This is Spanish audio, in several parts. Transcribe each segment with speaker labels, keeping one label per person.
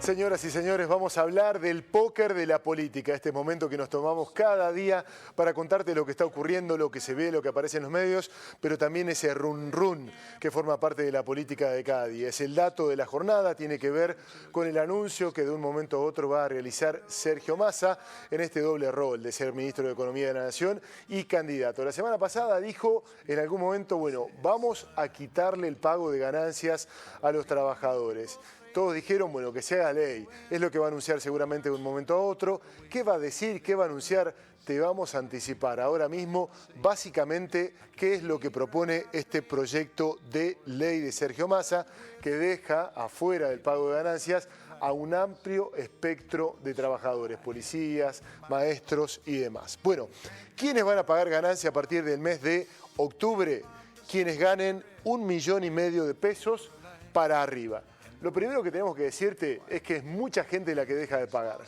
Speaker 1: Señoras y señores, vamos a hablar del póker de la política, este momento que nos tomamos cada día para contarte lo que está ocurriendo, lo que se ve, lo que aparece en los medios, pero también ese run run que forma parte de la política de cada día. Es el dato de la jornada, tiene que ver con el anuncio que de un momento a otro va a realizar Sergio Massa en este doble rol de ser ministro de Economía de la Nación y candidato. La semana pasada dijo en algún momento, bueno, vamos a quitarle el pago de ganancias a los trabajadores. Todos dijeron, bueno, que se haga ley. Es lo que va a anunciar seguramente de un momento a otro. ¿Qué va a decir? ¿Qué va a anunciar? Te vamos a anticipar ahora mismo, básicamente, qué es lo que propone este proyecto de ley de Sergio Massa, que deja afuera del pago de ganancias a un amplio espectro de trabajadores, policías, maestros y demás. Bueno, ¿quiénes van a pagar ganancia a partir del mes de octubre? Quienes ganen 1,5 millones de pesos para arriba. Lo primero que tenemos que decirte es que es mucha gente la que deja de pagar.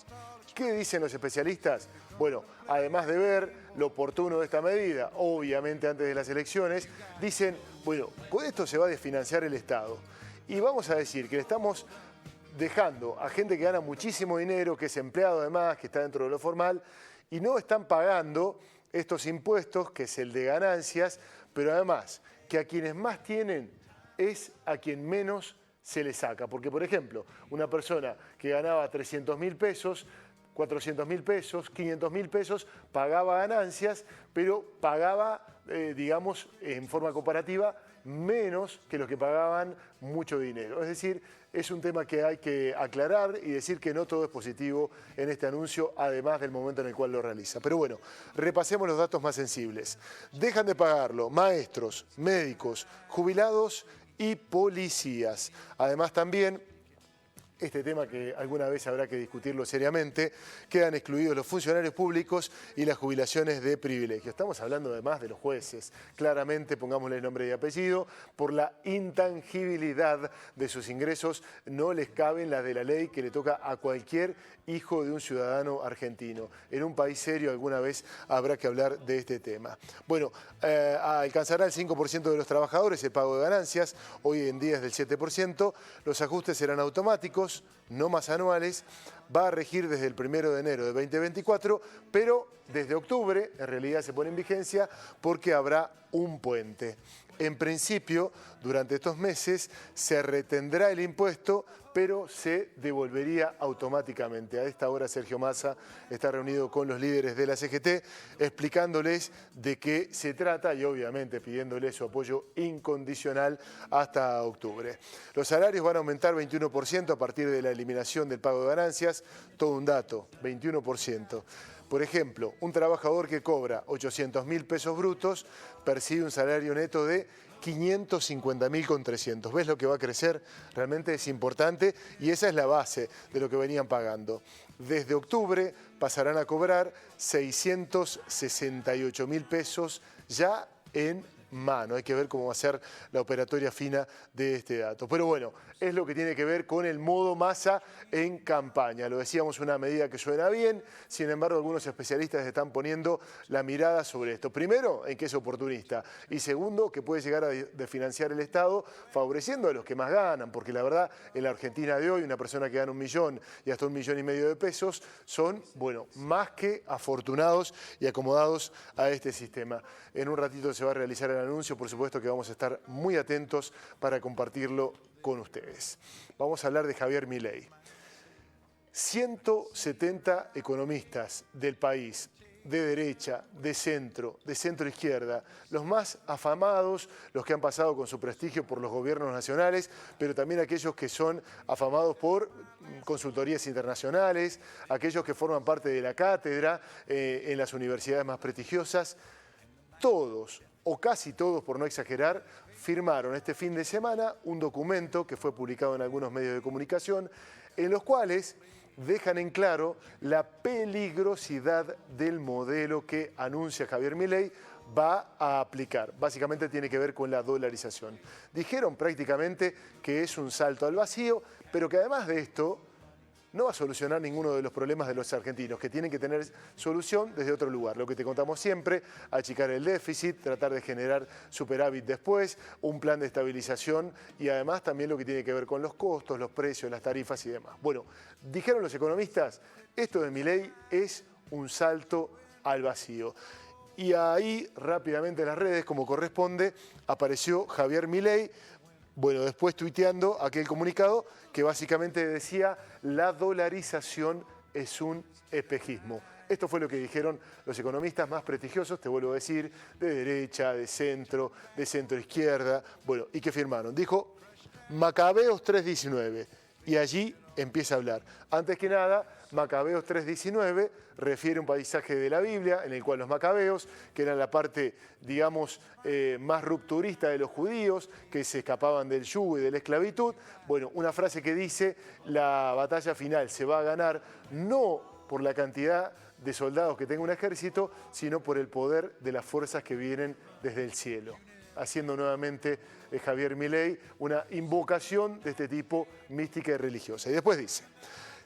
Speaker 1: ¿Qué dicen los especialistas? Bueno, además de ver lo oportuno de esta medida, obviamente antes de las elecciones, dicen, bueno, con esto se va a desfinanciar el Estado. Y vamos a decir que le estamos dejando a gente que gana muchísimo dinero, que es empleado además, que está dentro de lo formal, y no están pagando estos impuestos, que es el de ganancias, pero además que a quienes más tienen es a quien menos se le saca. Porque, por ejemplo, una persona que ganaba 300.000 pesos, 400.000 pesos, 500.000 pesos, pagaba ganancias, pero pagaba, digamos, en forma comparativa, menos que los que pagaban mucho dinero. Es decir, es un tema que hay que aclarar y decir que no todo es positivo en este anuncio, además del momento en el cual lo realiza. Pero bueno, repasemos los datos más sensibles. Dejan de pagarlo maestros, médicos, jubilados y policías. Además también, este tema que alguna vez habrá que discutirlo seriamente, quedan excluidos los funcionarios públicos y las jubilaciones de privilegio. Estamos hablando además de los jueces. Claramente, pongámosle nombre y apellido, por la intangibilidad de sus ingresos no les caben las de la ley que le toca a cualquier hijo de un ciudadano argentino. En un país serio alguna vez habrá que hablar de este tema. Bueno, alcanzará el 5% de los trabajadores el pago de ganancias, hoy en día es del 7%, los ajustes serán automáticos, no más anuales, va a regir desde el 1 de enero de 2024, pero desde octubre en realidad se pone en vigencia porque habrá un puente. En principio, durante estos meses se retendrá el impuesto, pero se devolvería automáticamente. A esta hora Sergio Massa está reunido con los líderes de la CGT explicándoles de qué se trata y obviamente pidiéndoles su apoyo incondicional hasta octubre. Los salarios van a aumentar 21% a partir de la eliminación del pago de ganancias. Todo un dato, 21%. Por ejemplo, un trabajador que cobra 800.000 pesos brutos percibe un salario neto de 550.300. ¿Ves lo que va a crecer? Realmente es importante y esa es la base de lo que venían pagando. Desde octubre pasarán a cobrar 668.000 pesos ya en mano. Hay que ver cómo va a ser la operatoria fina de este dato. Pero bueno, es lo que tiene que ver con el modo Massa en campaña. Lo decíamos, una medida que suena bien, sin embargo algunos especialistas están poniendo la mirada sobre esto. Primero, en que es oportunista y segundo, que puede llegar a desfinanciar el Estado favoreciendo a los que más ganan, porque la verdad, en la Argentina de hoy, una persona que gana 1 millón y hasta 1,5 millones de pesos son, bueno, más que afortunados y acomodados a este sistema. En un ratito se va a realizar el anuncio, por supuesto que vamos a estar muy atentos para compartirlo con ustedes. Vamos a hablar de Javier Milei. 170 economistas del país, de derecha, de centro izquierda, los más afamados, los que han pasado con su prestigio por los gobiernos nacionales, pero también aquellos que son afamados por consultorías internacionales, aquellos que forman parte de la cátedra en las universidades más prestigiosas. Todos, o casi todos, por no exagerar, firmaron este fin de semana un documento que fue publicado en algunos medios de comunicación, en los cuales dejan en claro la peligrosidad del modelo que anuncia Javier Milei va a aplicar. Básicamente tiene que ver con la dolarización. Dijeron prácticamente que es un salto al vacío, pero que además de esto no va a solucionar ninguno de los problemas de los argentinos, que tienen que tener solución desde otro lugar. Lo que te contamos siempre, achicar el déficit, tratar de generar superávit después, un plan de estabilización y además también lo que tiene que ver con los costos, los precios, las tarifas y demás. Bueno, dijeron los economistas, esto de Milei es un salto al vacío. Y ahí rápidamente en las redes, como corresponde, apareció Javier Milei, bueno, después tuiteando aquel comunicado que básicamente decía la dolarización es un espejismo. Esto fue lo que dijeron los economistas más prestigiosos, te vuelvo a decir, de derecha, de centro izquierda, bueno, y que firmaron. Dijo Macabeos 3.19 y allí empieza a hablar. Antes que nada, Macabeos 3.19 refiere a un pasaje de la Biblia en el cual los macabeos, que eran la parte, digamos, más rupturista de los judíos, que se escapaban del yugo y de la esclavitud, bueno, una frase que dice, la batalla final se va a ganar no por la cantidad de soldados que tenga un ejército, sino por el poder de las fuerzas que vienen desde el cielo. Haciendo nuevamente Javier Milei una invocación de este tipo mística y religiosa. Y después dice,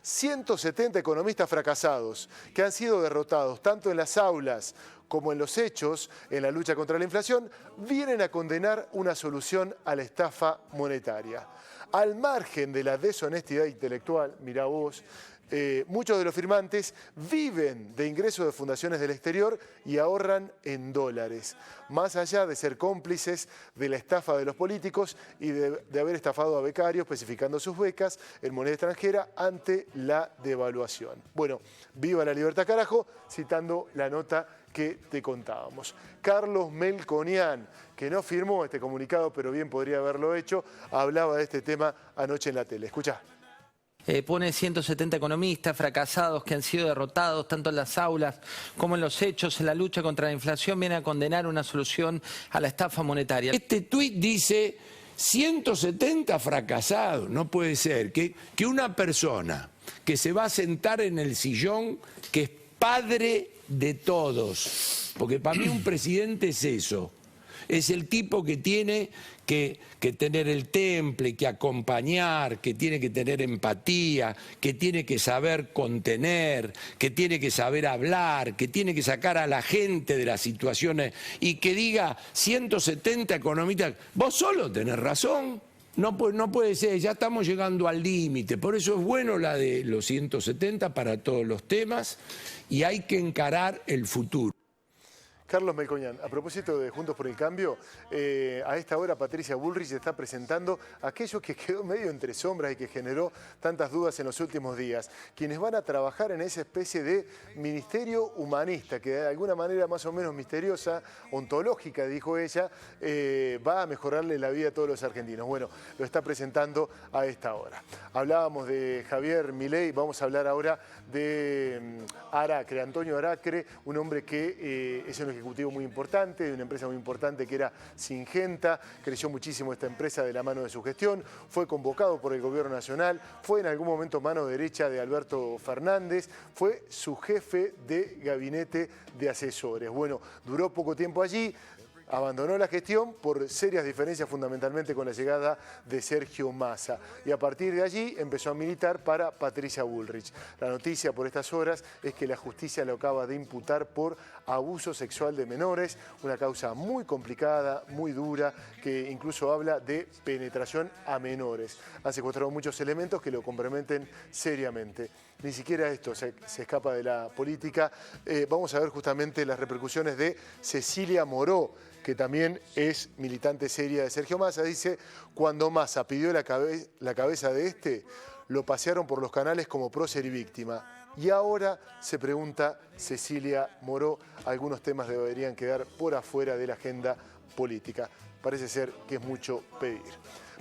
Speaker 1: 170 economistas fracasados que han sido derrotados tanto en las aulas como en los hechos en la lucha contra la inflación, vienen a condenar una solución a la estafa monetaria. Al margen de la deshonestidad intelectual, mirá vos, muchos de los firmantes viven de ingresos de fundaciones del exterior y ahorran en dólares, más allá de ser cómplices de la estafa de los políticos y de haber estafado a becarios especificando sus becas en moneda extranjera ante la devaluación. Bueno, viva la libertad carajo, citando la nota que te contábamos. Carlos Melconian, que no firmó este comunicado, pero bien podría haberlo hecho, hablaba de este tema anoche en la tele. Escuchá.
Speaker 2: Pone 170 economistas fracasados que han sido derrotados tanto en las aulas como en los hechos en la lucha contra la inflación, viene a condenar una solución a la estafa monetaria.
Speaker 3: Este tuit dice 170 fracasados. No puede ser que una persona que se va a sentar en el sillón, que es padre de todos, porque para mí un presidente es eso. Es el tipo que tiene que tener el temple, que acompañar, que tiene que tener empatía, que tiene que saber contener, que tiene que saber hablar, que tiene que sacar a la gente de las situaciones y que diga 170 economistas, vos solo tenés razón. No puede ser, ya estamos llegando al límite, por eso es bueno la de los 170 para todos los temas y hay que encarar el futuro.
Speaker 1: Carlos Melconian, a propósito de Juntos por el Cambio, a esta hora Patricia Bullrich está presentando aquello que quedó medio entre sombras y que generó tantas dudas en los últimos días. Quienes van a trabajar en esa especie de ministerio humanista, que de alguna manera más o menos misteriosa, ontológica, dijo ella, va a mejorarle la vida a todos los argentinos. Bueno, lo está presentando a esta hora. Hablábamos de Javier Milei, vamos a hablar ahora de Aracre, Antonio Aracre, un hombre que es un ejecutivo muy importante, de una empresa muy importante que era Syngenta, creció muchísimo esta empresa de la mano de su gestión, fue convocado por el gobierno nacional, fue en algún momento mano derecha de Alberto Fernández, fue su jefe de gabinete de asesores. Bueno, duró poco tiempo allí, abandonó la gestión por serias diferencias fundamentalmente con la llegada de Sergio Massa y a partir de allí empezó a militar para Patricia Bullrich. La noticia por estas horas es que la justicia lo acaba de imputar por abuso sexual de menores, una causa muy complicada, muy dura, que incluso habla de penetración a menores. Han secuestrado muchos elementos que lo comprometen seriamente. Ni siquiera esto se escapa de la política. Vamos a ver justamente las repercusiones de Cecilia Moró, que también es militante seria de Sergio Massa. Dice, cuando Massa pidió la cabeza de este, lo pasearon por los canales como prócer y víctima. Y ahora se pregunta Cecilia Moró, algunos temas deberían quedar por afuera de la agenda política. Parece ser que es mucho pedir.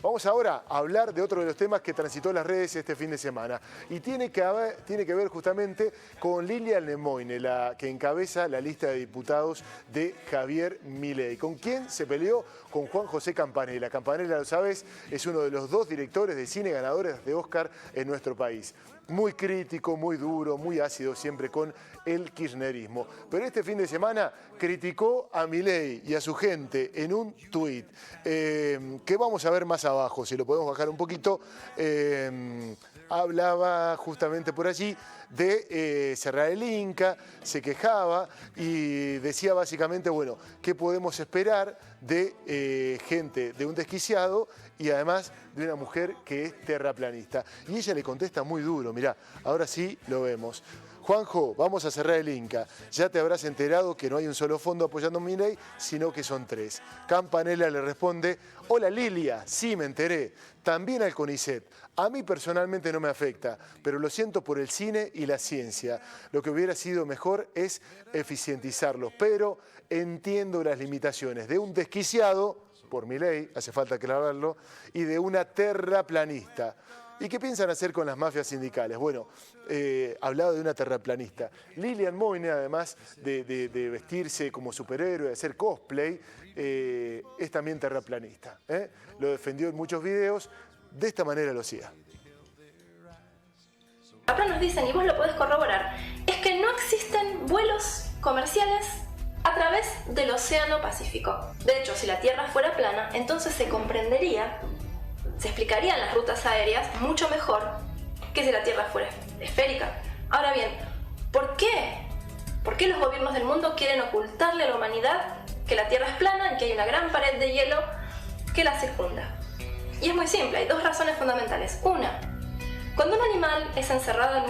Speaker 1: Vamos ahora a hablar de otro de los temas que transitó las redes este fin de semana. Y tiene que ver justamente con Lilian Lemoyne, la que encabeza la lista de diputados de Javier Milei. ¿Con quién se peleó? Con Juan José Campanella. Campanella, lo sabes, es uno de los 2 directores de cine ganadores de Oscar en nuestro país. Muy crítico, muy duro, muy ácido siempre con el kirchnerismo. Pero este fin de semana criticó a Milei y a su gente en un tuit, que vamos a ver más abajo, si lo podemos bajar un poquito. hablaba justamente por allí de cerrar el Inca, se quejaba y decía básicamente, bueno, ¿qué podemos esperar de gente, de un desquiciado y además de una mujer que es terraplanista? Y ella le contesta muy duro, mirá, ahora sí lo vemos. Juanjo, vamos a cerrar el Inca. Ya te habrás enterado que no hay un solo fondo apoyando a Milei, sino que son 3. Campanella le responde, hola Lilia, sí me enteré. También al CONICET. A mí personalmente no me afecta, pero lo siento por el cine y la ciencia. Lo que hubiera sido mejor es eficientizarlos, pero entiendo las limitaciones de un desquiciado, por Milei, hace falta aclararlo, y de una terraplanista. ¿Y qué piensan hacer con las mafias sindicales? Bueno, hablaba de una terraplanista. Lilian Moine, además de vestirse como superhéroe, de hacer cosplay, es también terraplanista. Lo defendió en muchos videos, de esta manera lo hacía.
Speaker 4: Acá nos dicen, y vos lo podés corroborar, es que no existen vuelos comerciales a través del Océano Pacífico. De hecho, si la Tierra fuera plana, entonces se comprendería, se explicarían las rutas aéreas mucho mejor que si la Tierra fuera esférica. Ahora bien, ¿por qué? ¿Por qué los gobiernos del mundo quieren ocultarle a la humanidad que la Tierra es plana y que hay una gran pared de hielo que la circunda? Y es muy simple, hay 2 razones fundamentales. Una, cuando un animal es encerrado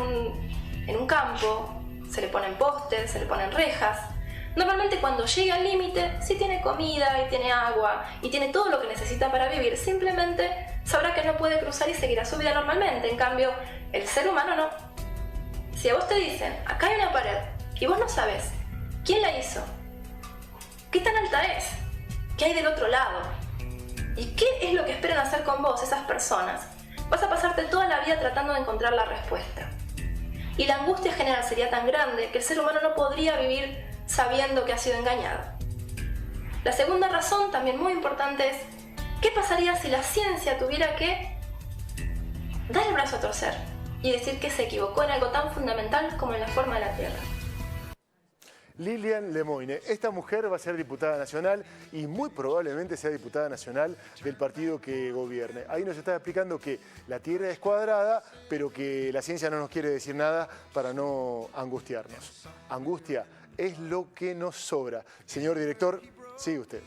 Speaker 4: en un campo, se le ponen postes, se le ponen rejas. Normalmente cuando llega al límite, si tiene comida y tiene agua y tiene todo lo que necesita para vivir, simplemente sabrá que no puede cruzar y seguirá su vida normalmente. En cambio, el ser humano no. Si a vos te dicen, acá hay una pared, y vos no sabes quién la hizo, qué tan alta es, qué hay del otro lado, y qué es lo que esperan hacer con vos esas personas, vas a pasarte toda la vida tratando de encontrar la respuesta. Y la angustia general sería tan grande que el ser humano no podría vivir sabiendo que ha sido engañado. La segunda razón, también muy importante, es ¿qué pasaría si la ciencia tuviera que dar el brazo a torcer y decir que se equivocó en algo tan fundamental como en la forma de la Tierra?
Speaker 1: Lilian Lemoine, esta mujer va a ser diputada nacional y muy probablemente sea diputada nacional del partido que gobierne. Ahí nos está explicando que la Tierra es cuadrada, pero que la ciencia no nos quiere decir nada para no angustiarnos. Angustia es lo que nos sobra. Señor director, sigue usted.